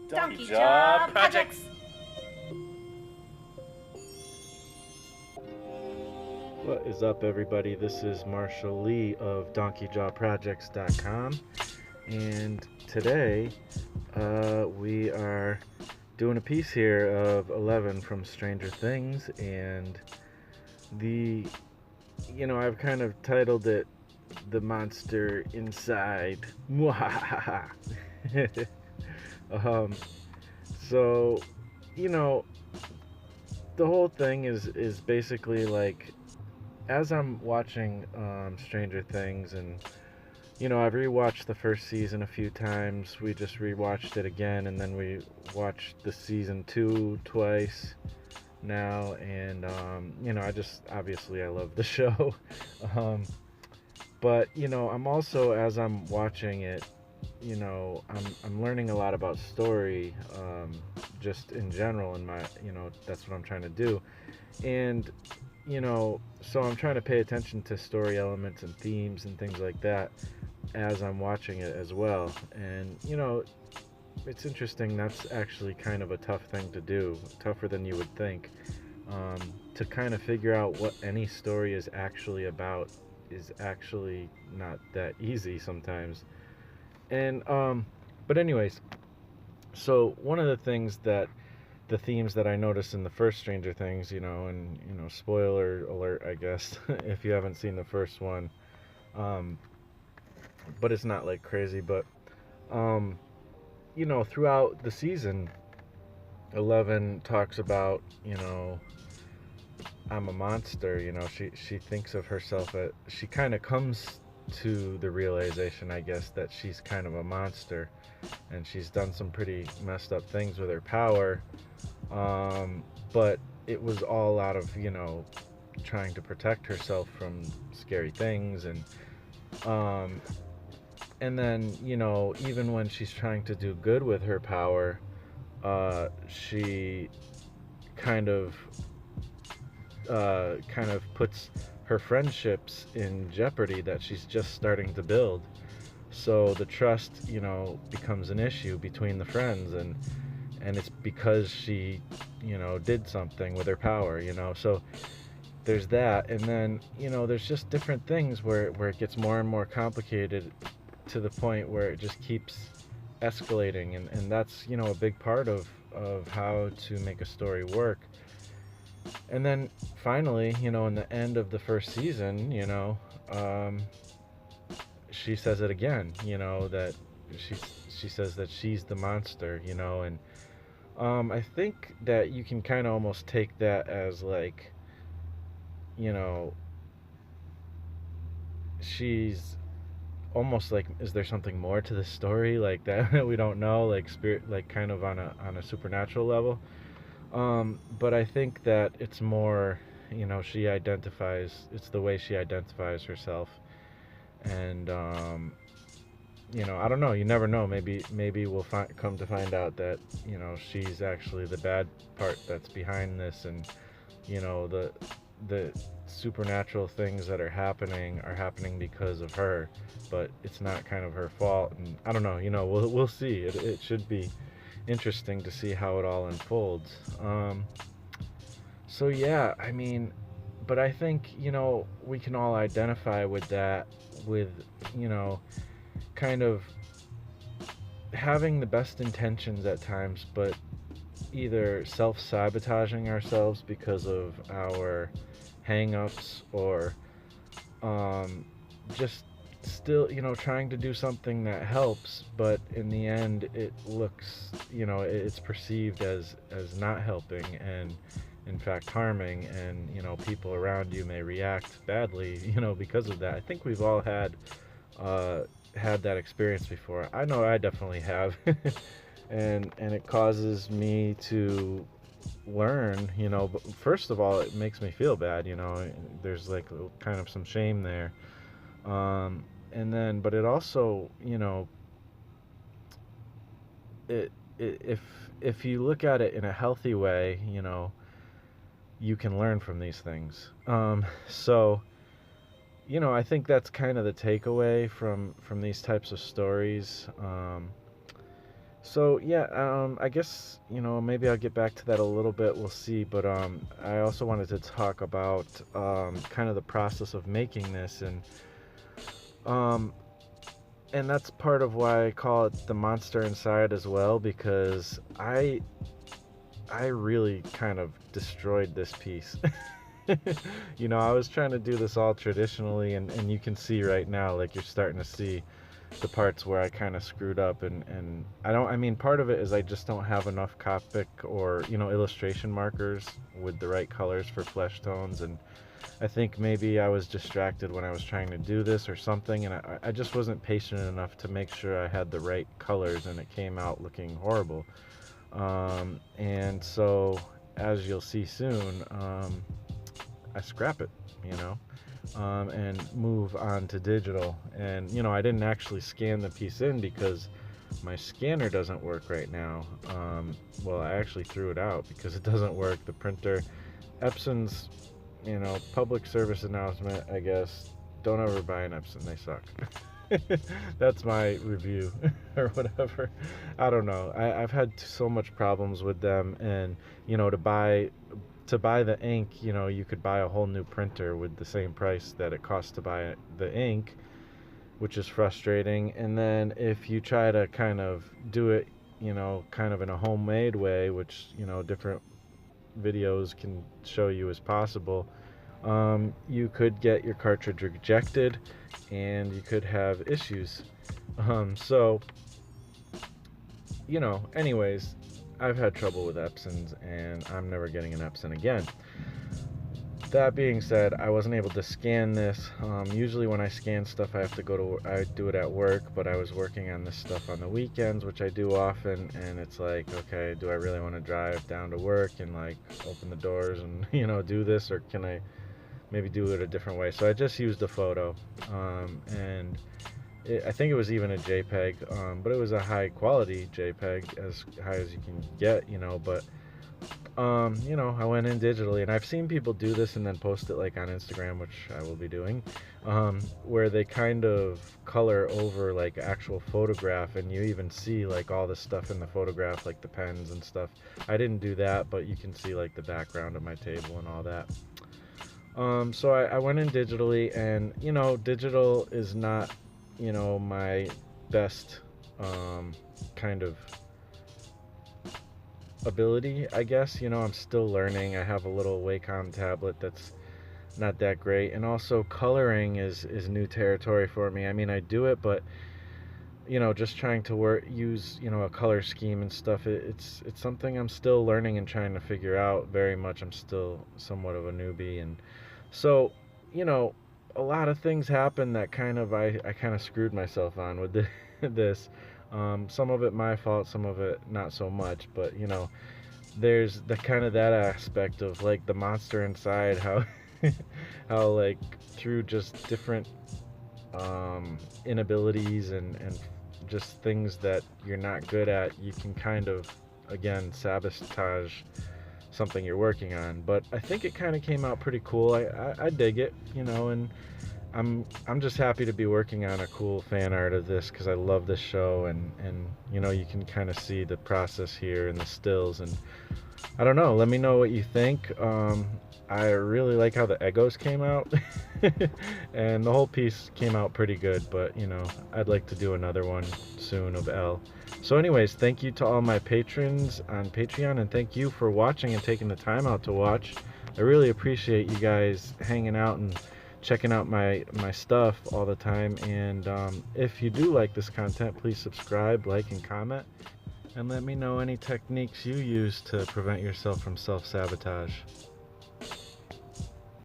Donkey Job Projects! What is up, everybody? This is Marshall Lee of DonkeyJawProjects.com, and today we are doing a piece here of 11 from Stranger Things, and I've kind of titled it "The Monster Inside." um, so, you know, the whole thing is basically like, as I'm watching Stranger Things, and I've rewatched the first season a few times. We just rewatched it again, and then we watched the season 2 twice now, and I just obviously I love the show. um, but I'm also, as I'm watching it, I'm learning a lot about story, just in general, and that's what I'm trying to do. And so I'm trying to pay attention to story elements and themes and things like that as I'm watching it as well. And it's interesting. That's actually kind of a tough thing to do, tougher than you would think. To kind of figure out what any story is actually about is actually not that easy sometimes. And but anyways, so one of the things that the themes that I noticed in the first Stranger Things, and spoiler alert, I guess, if you haven't seen the first one, um, but it's not like crazy. But um, throughout the season, 11 talks about, I'm a monster. She thinks of herself as, she kind of comes to the realization, I guess, that she's kind of a monster, and she's done some pretty messed up things with her power. But it was all out of, trying to protect herself from scary things. Um, and then, even when she's trying to do good with her power, she kind of, puts her friendships in jeopardy that she's just starting to build. So the trust, becomes an issue between the friends, and it's because she, did something with her power. So there's that. And then, there's just different things where it gets more and more complicated, to the point where it just keeps escalating. And that's, a big part of how to make a story work. And then finally, in the end of the first season, she says it again, that she she says that she's the monster, and I think that you can kind of almost take that as like, you know, she's almost like, is there something more to the story like that we don't know, like spirit, like kind of on a supernatural level. But I think that it's more, she identifies, it's the way she identifies herself. And I don't know, you never know, maybe we'll come to find out that, she's actually the bad part that's behind this, and the supernatural things that are happening because of her, but it's not kind of her fault. And I don't know, we'll see. It should be interesting to see how it all unfolds. So yeah, I mean, but I think, we can all identify with that, with, kind of having the best intentions at times, but either self-sabotaging ourselves because of our hang-ups, or just still, trying to do something that helps, but in the end it looks, it's perceived as not helping, and in fact harming, and people around you may react badly, because of that. I think we've all had that experience before. I know I definitely have. And it causes me to learn, but first of all, it makes me feel bad. There's like kind of some shame there. And then, but it also, if you look at it in a healthy way, you can learn from these things. So I think that's kind of the takeaway from these types of stories. So yeah, I guess, maybe I'll get back to that a little bit. We'll see. But I also wanted to talk about kind of the process of making this, um, and that's part of why I call it the monster inside as well, because I really kind of destroyed this piece. I was trying to do this all traditionally, and you can see right now, like, you're starting to see the parts where I kind of screwed up, and I mean, part of it is I just don't have enough Copic or, illustration markers with the right colors for flesh tones, and I think maybe I was distracted when I was trying to do this or something, and I just wasn't patient enough to make sure I had the right colors, and it came out looking horrible. And so, as you'll see soon, I scrap it, and move on to digital. And, I didn't actually scan the piece in because my scanner doesn't work right now. Well, I actually threw it out because it doesn't work. The printer, Epson's, public service announcement, I guess, don't ever buy an Epson, they suck. That's my review or whatever. I don't know. I've had so much problems with them, and to buy the ink, you could buy a whole new printer with the same price that it costs to buy the ink, which is frustrating. And then if you try to kind of do it, kind of in a homemade way, which, different videos can show you is possible, you could get your cartridge rejected and you could have issues. So, anyways, I've had trouble with Epsons, and I'm never getting an Epson again. That being said, I wasn't able to scan this. Usually when I scan stuff, I do it at work, but I was working on this stuff on the weekends, which I do often, and it's like, okay, do I really want to drive down to work and, like, open the doors and, do this, or can I maybe do it a different way? So I just used a photo, and I think it was even a JPEG, but it was a high quality JPEG, as high as you can get, but I went in digitally, and I've seen people do this and then post it, like, on Instagram, which I will be doing, where they kind of color over, like, actual photograph, and you even see, like, all the stuff in the photograph, like the pens and stuff. I didn't do that, but you can see, like, the background of my table and all that. So I went in digitally, and, digital is not, my best kind of ability, I guess. I'm still learning. I have a little Wacom tablet that's not that great, and also coloring is new territory for me. I mean, I do it, but just trying to use a color scheme and stuff, it's something I'm still learning and trying to figure out very much. I'm still somewhat of a newbie, and so, a lot of things happen that I kind of screwed myself on with this. Some of it my fault, some of it not so much, but there's the kind of that aspect of, like, the monster inside, how how, like, through just different inabilities and just things that you're not good at, you can kind of, again, sabotage something you're working on. But I think it kind of came out pretty cool. I dig it, and I'm just happy to be working on a cool fan art of this, because I love this show, and you can kind of see the process here in the stills, and I don't know, let me know what you think. I really like how the Egos came out, and the whole piece came out pretty good, but I'd like to do another one soon of L. So anyways, thank you to all my patrons on Patreon, and thank you for watching and taking the time out to watch. I really appreciate you guys hanging out and checking out my stuff all the time. And if you do like this content, please subscribe, like, and comment, and let me know any techniques you use to prevent yourself from self-sabotage.